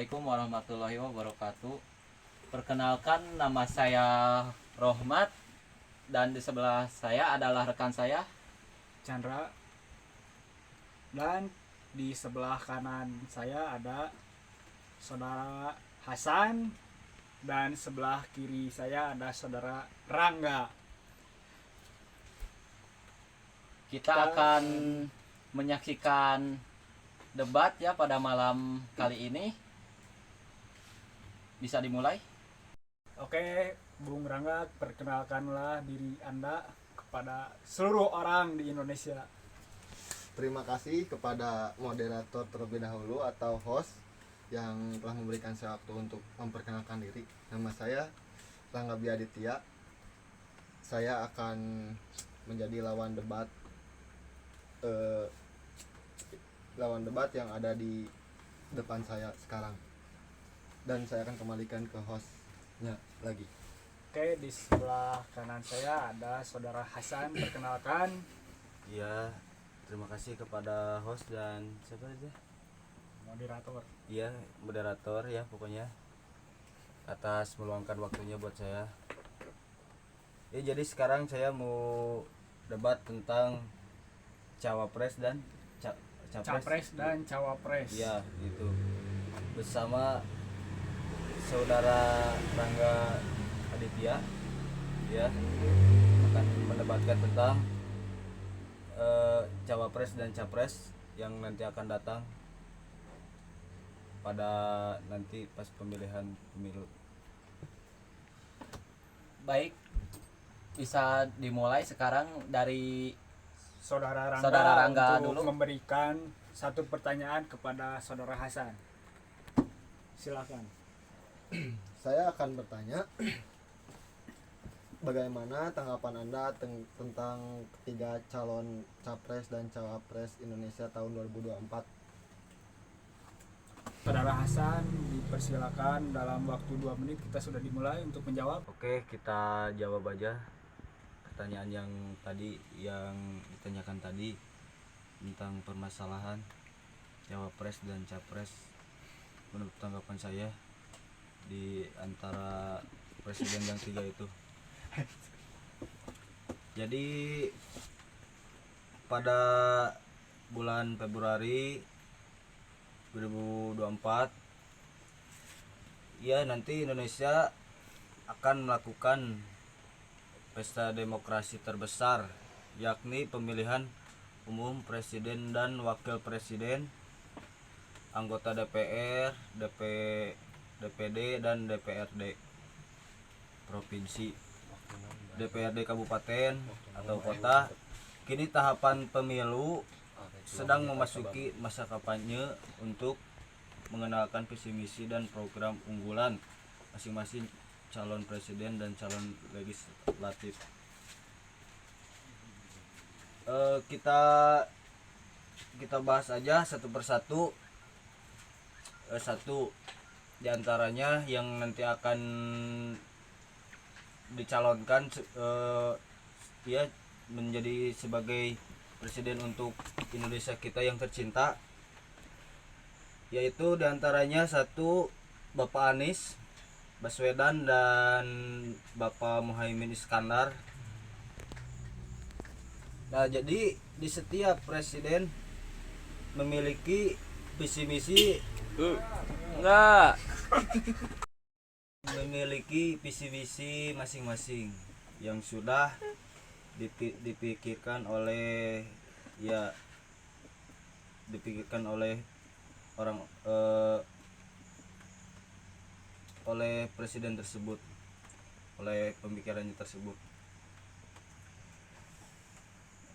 Assalamualaikum warahmatullahi wabarakatuh. Perkenalkan, nama saya Rohmat dan di sebelah saya adalah rekan saya. Chandra, dan di sebelah kanan saya ada saudara Hasan, dan sebelah kiri saya ada saudara Rangga. Kita akan menyaksikan debat ya pada malam kali ini. Bisa dimulai? Oke, Bung Rangga, perkenalkanlah diri Anda kepada seluruh orang di Indonesia. Terima kasih kepada moderator terlebih dahulu atau host yang telah memberikan saya waktu untuk memperkenalkan diri. Nama saya Rangga Biaditya. Saya akan menjadi lawan debat yang ada di depan saya sekarang. Dan saya akan kembalikan ke hostnya lagi. Oke, di sebelah kanan saya ada saudara Hasan, perkenalkan. Ya, terima kasih kepada host dan siapa aja? Moderator. Iya, moderator ya pokoknya atas meluangkan waktunya buat saya. Ya, jadi sekarang saya mau debat tentang cawapres dan Capres dan cawapres. Iya, itu. Bersama saudara Rangga Aditya ya akan mendebatkan tentang cawapres dan capres yang nanti akan datang pada nanti pas pemilihan pemilu. Baik, bisa dimulai sekarang dari Saudara Saudara Rangga untuk dulu. memberikan satu pertanyaan kepada saudara Hasan. Silakan. Saya akan bertanya, bagaimana tanggapan Anda tentang ketiga calon capres dan cawapres Indonesia tahun 2024? Saudara Hasan, dipersilakan, dalam waktu 2 menit kita sudah dimulai untuk menjawab. Oke, kita jawab aja pertanyaan yang tadi yang ditanyakan tadi tentang permasalahan cawapres dan capres. Menurut tanggapan saya di antara presiden yang 3 itu. Jadi pada bulan Februari 2024 ya nanti Indonesia akan melakukan pesta demokrasi terbesar, yakni pemilihan umum presiden dan wakil presiden, anggota DPR, DPD dan DPRD provinsi, DPRD kabupaten atau kota. Kini tahapan pemilu sedang memasuki masa kampanye untuk mengenalkan visi misi dan program unggulan masing-masing calon presiden dan calon legislatif. Kita bahas aja satu persatu. Satu diantaranya yang nanti akan dicalonkan ya menjadi sebagai presiden untuk Indonesia kita yang tercinta, yaitu diantaranya satu Bapak Anies Baswedan dan Bapak Muhaimin Iskandar. Nah, jadi di setiap presiden memiliki visi misi memiliki visi misi masing-masing yang sudah dipikirkan oleh orang oleh presiden tersebut, oleh pemikirannya tersebut.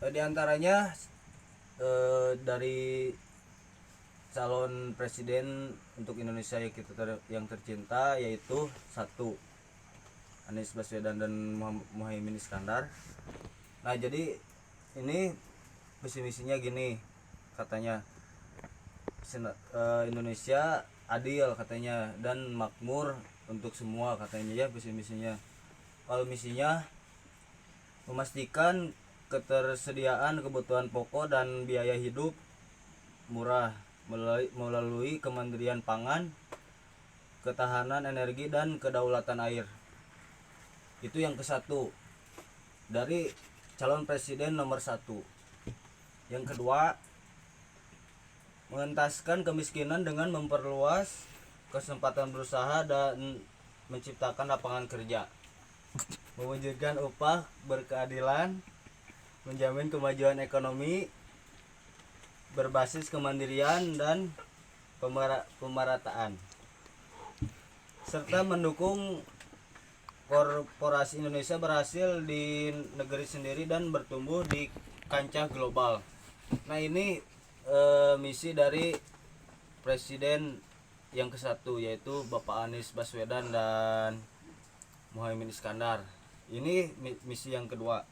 Di antaranya dari calon presiden untuk Indonesia yang tercinta, yaitu satu Anies Baswedan dan Muhaimin Iskandar. Nah, jadi ini visi misinya gini katanya, Indonesia adil katanya dan makmur untuk semua katanya ya visi misinya. Kalau misinya memastikan ketersediaan kebutuhan pokok dan biaya hidup murah melalui Kementerian Pangan ketahanan energi dan kedaulatan air. Itu yang ke-1 dari calon presiden nomor 1. Yang kedua, mengentaskan kemiskinan dengan memperluas kesempatan berusaha dan menciptakan lapangan kerja, mewujudkan upah berkeadilan, menjamin kemajuan ekonomi berbasis kemandirian dan pemerataan, serta mendukung korporasi Indonesia berhasil di negeri sendiri dan bertumbuh di kancah global. Nah, ini misi dari presiden yang ke-1, yaitu Bapak Anies Baswedan dan Muhaimin Iskandar. Ini misi yang kedua.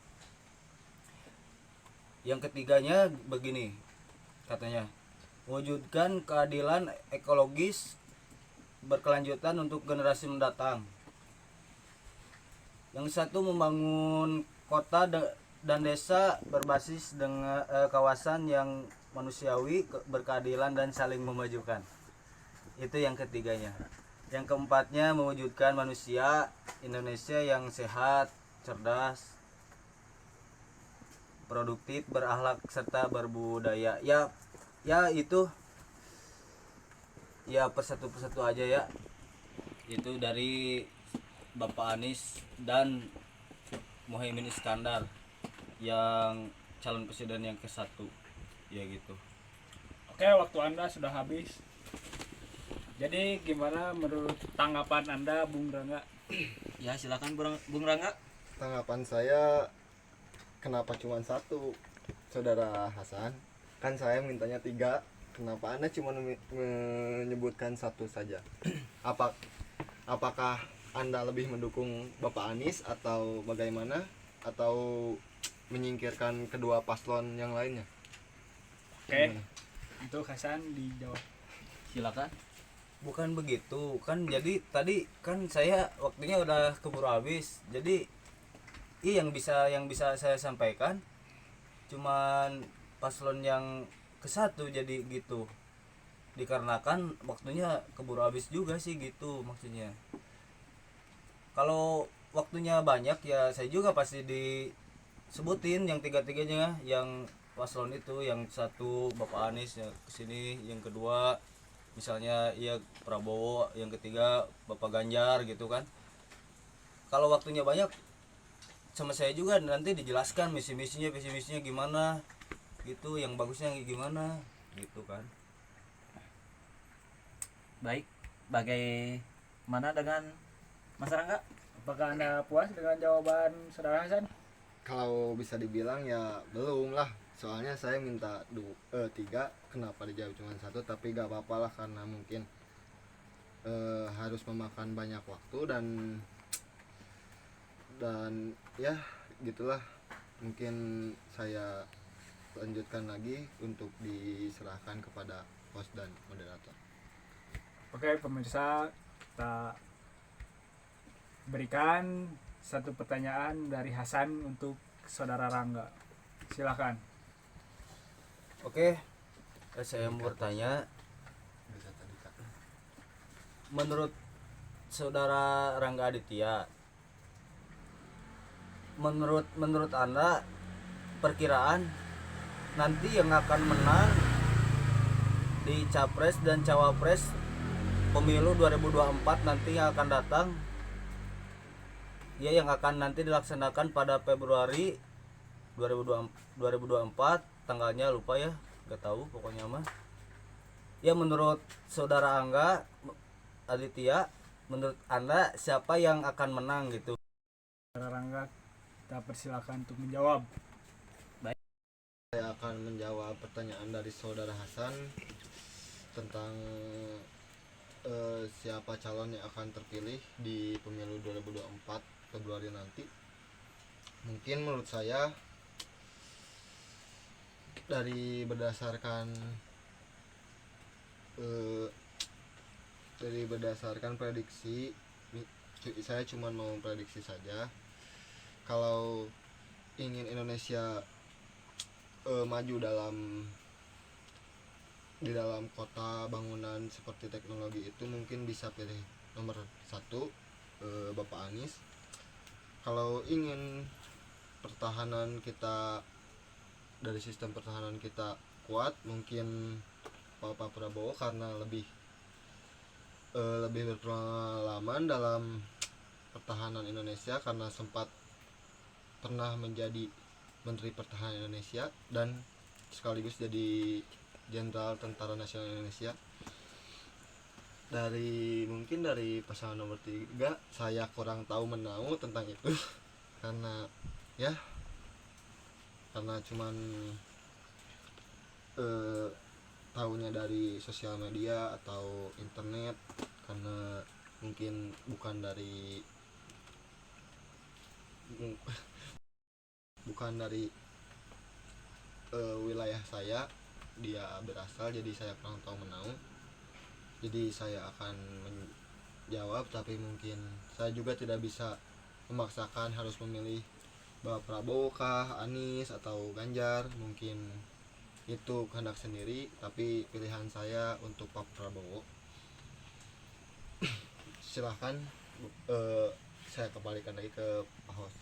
Yang ketiganya begini katanya, mewujudkan keadilan ekologis berkelanjutan untuk generasi mendatang. Yang satu, membangun kota dan desa berbasis dengan kawasan yang manusiawi, berkeadilan dan saling memajukan. Itu yang ketiganya. Yang keempatnya, mewujudkan manusia Indonesia yang sehat, cerdas, produktif, berakhlak serta berbudaya. Ya itu ya persatu aja ya. Itu dari Bapak Anies dan Muhaimin Iskandar yang calon presiden yang ke-1, ya gitu. Oke, waktu Anda sudah habis. Jadi gimana menurut tanggapan Anda, Bung Rangga? Ya, silakan Bung Rangga. Tanggapan saya, kenapa cuma 1, saudara Hasan? Kan saya mintanya 3. Kenapa Anda cuma menyebutkan 1 saja? Apakah Anda lebih mendukung Bapak Anies atau bagaimana? Atau menyingkirkan kedua paslon yang lainnya? Oke, untuk Hasan dijawab. Silakan. Bukan begitu kan, jadi tadi kan saya waktunya udah keburu habis. Jadi yang bisa saya sampaikan cuman paslon yang ke-1 jadi gitu. Dikarenakan waktunya keburu habis juga sih gitu maksudnya. Kalau waktunya banyak ya saya juga pasti disebutin yang tiga-tiganya, yang paslon itu, yang 1 Bapak Anies ya kesini, yang kedua misalnya ya Prabowo, yang ketiga Bapak Ganjar gitu kan. Kalau waktunya banyak sama saya juga nanti dijelaskan misi-misinya, visi-misinya gimana gitu, yang bagusnya gimana gitu kan. Baik, bagaimana dengan Mas Rangga? Apakah Anda puas dengan jawaban Saudara Hasan? Kalau bisa dibilang ya belum lah. Soalnya saya minta 3, kenapa dijawab cuma 1, tapi gak apa-apa lah karena mungkin harus memakan banyak waktu dan ya gitulah. Mungkin saya lanjutkan lagi untuk diserahkan kepada host dan moderator. Oke, pemirsa, kita berikan 1 pertanyaan dari Hasan untuk Saudara Rangga. Silakan. Oke, saya mau bertanya, menurut Saudara Rangga Aditya, menurut Anda perkiraan nanti yang akan menang di Capres dan Cawapres pemilu 2024 nanti yang akan datang, ya yang akan nanti dilaksanakan pada Februari 2024, tanggalnya lupa ya, nggak tahu pokoknya mah. Ya menurut Saudara Angga Aditya, menurut Anda siapa yang akan menang gitu? Saudara Rangga, kita persilakan untuk menjawab. Saya akan menjawab pertanyaan dari saudara Hasan tentang siapa calon yang akan terpilih di pemilu 2024 Februari nanti. Mungkin menurut saya dari berdasarkan prediksi, saya cuma mau prediksi saja. Kalau ingin Indonesia maju di dalam kota bangunan seperti teknologi itu, mungkin bisa pilih nomor satu, Bapak Anies. Kalau ingin pertahanan kita, dari sistem pertahanan kita kuat, mungkin Bapak Prabowo karena lebih berpengalaman dalam pertahanan Indonesia, karena sempat pernah menjadi Menteri Pertahanan Indonesia dan sekaligus jadi Jenderal Tentara Nasional Indonesia. Mungkin dari pasangan nomor 3 saya kurang tahu menau tentang itu karena cuman tahunya dari sosial media atau internet, karena mungkin bukan dari wilayah saya dia berasal, jadi saya kurang tahu menau. Jadi saya akan menjawab, tapi mungkin saya juga tidak bisa memaksakan harus memilih Bapak Prabowo kah, Anies atau Ganjar. Mungkin itu kehendak sendiri, tapi pilihan saya untuk Pak Prabowo. Silahkan, saya kembalikan lagi ke Pak Host.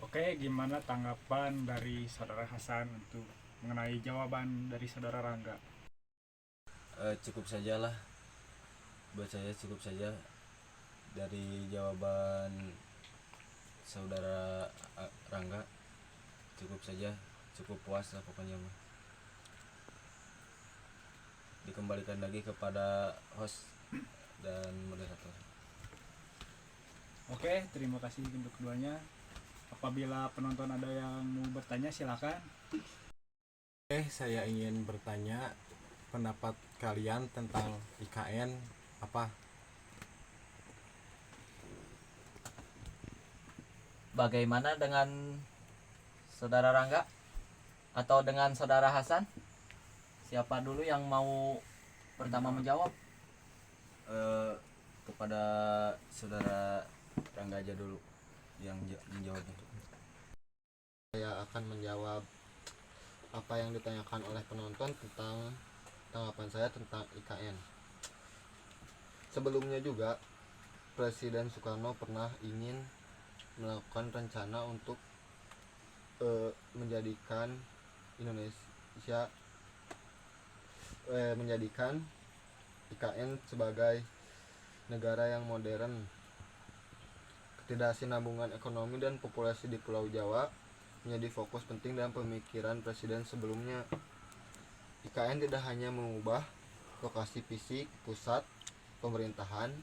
Oke, gimana tanggapan dari Saudara Hasan untuk mengenai jawaban dari Saudara Rangga? Cukup sajalah, buat saya cukup saja dari jawaban saudara Rangga. Cukup saja, cukup puas lah pokoknya mah. Dikembalikan lagi kepada host dan moderator. Oke, terima kasih untuk keduanya. Apabila penonton ada yang mau bertanya, silakan. Saya ingin bertanya pendapat kalian tentang IKN apa? Bagaimana dengan Saudara Rangga atau dengan Saudara Hasan? Siapa dulu yang mau pertama menjawab? Kepada saudara Rangga aja dulu yang menjawabnya. Saya akan menjawab apa yang ditanyakan oleh penonton tentang tanggapan saya tentang IKN. Sebelumnya juga Presiden Soekarno pernah ingin melakukan rencana untuk menjadikan Indonesia menjadikan IKN sebagai negara yang modern. Ketidaksinambungan ekonomi dan populasi di Pulau Jawa menjadi fokus penting dalam pemikiran presiden sebelumnya. IKN tidak hanya mengubah lokasi fisik pusat pemerintahan,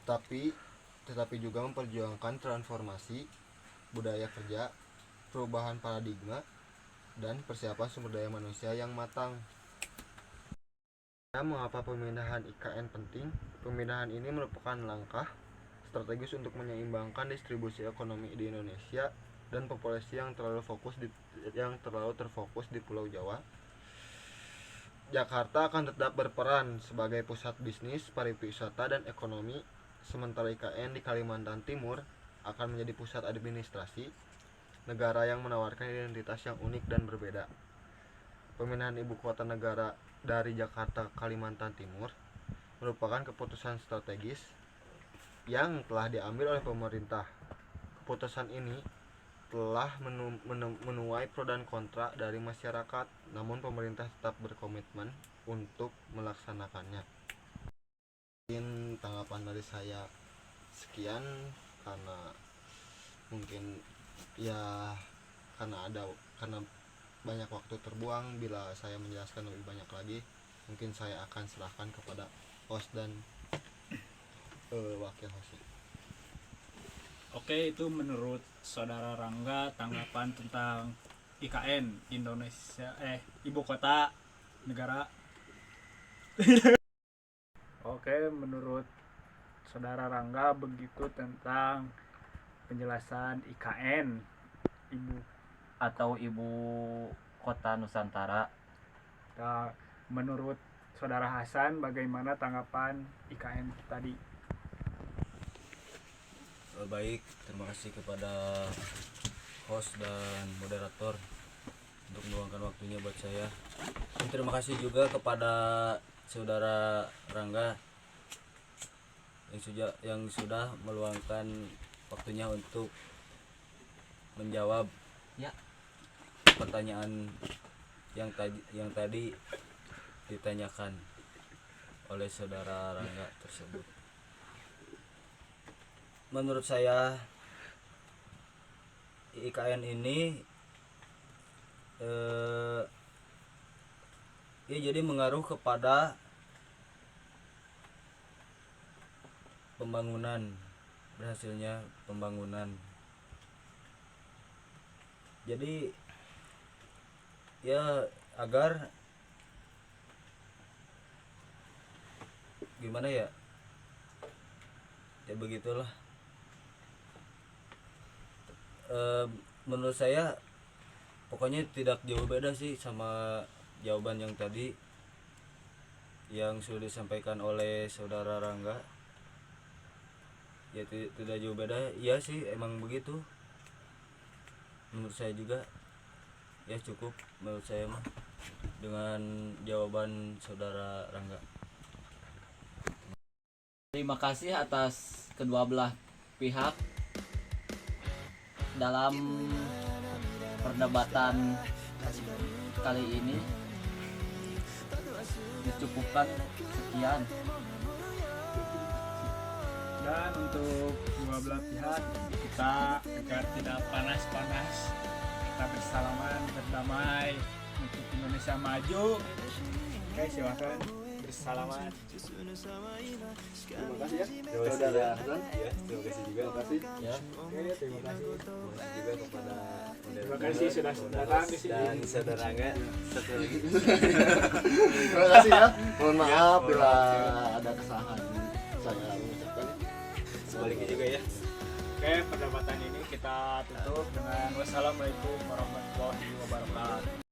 tetapi juga memperjuangkan transformasi budaya kerja, perubahan paradigma, dan persiapan sumber daya manusia yang matang. Mengapa pemindahan IKN penting? Pemindahan ini merupakan langkah strategis untuk menyeimbangkan distribusi ekonomi di Indonesia dan populasi yang terlalu terfokus di Pulau Jawa. Jakarta akan tetap berperan sebagai pusat bisnis, pariwisata, dan ekonomi, sementara IKN di Kalimantan Timur akan menjadi pusat administrasi, negara yang menawarkan identitas yang unik dan berbeda. Pemindahan ibu kota negara dari Jakarta ke Kalimantan Timur merupakan keputusan strategis yang telah diambil oleh pemerintah. Keputusan ini telah menuai pro dan kontra dari masyarakat, namun pemerintah tetap berkomitmen untuk melaksanakannya. Mungkin tanggapan dari saya sekian, karena mungkin karena banyak waktu terbuang. Bila saya menjelaskan lebih banyak lagi, mungkin saya akan serahkan kepada host dan wakil host. Oke, itu menurut Saudara Rangga tanggapan tentang IKN Indonesia, ibu kota negara. Oke, menurut Saudara Rangga begitu tentang penjelasan IKN Ibu kota Nusantara. Nah, menurut Saudara Hasan bagaimana tanggapan IKN tadi? Baik, terima kasih kepada host dan moderator untuk meluangkan waktunya buat saya. Dan terima kasih juga kepada saudara Rangga yang sudah meluangkan waktunya untuk menjawab Ya. pertanyaan yang tadi ditanyakan oleh saudara Rangga tersebut. Menurut saya IKN ini ya jadi mengaruh kepada berhasilnya pembangunan. Jadi ya agar gimana ya begitulah. Menurut saya pokoknya tidak jauh beda sih sama jawaban yang tadi yang sudah disampaikan oleh saudara Rangga. Ya tidak jauh beda. Iya sih emang begitu. Menurut saya juga ya cukup menurut saya mah dengan jawaban saudara Rangga. Terima kasih atas kedua belah pihak dalam perdebatan kali ini. Dicukupkan sekian. Dan untuk dua belah pihak kita agar tidak panas-panas, kita bersalaman berdamai untuk Indonesia maju. Oke, silakan bersalaman. Terima kasih ya saudara Hasan. Ya, terima kasih juga. Terima kasih. Ya. Oke, terima kasih. Juga kepada Terima kasih sudah datang di sini. dan saudara Rangga. Satu lagi. Terima kasih ya. Mohon maaf bila ada kesalahan saya mengucapkan. Sebaliknya juga ya. Oke, perdebatan ini kita tutup dengan wassalamualaikum warahmatullahi wabarakatuh.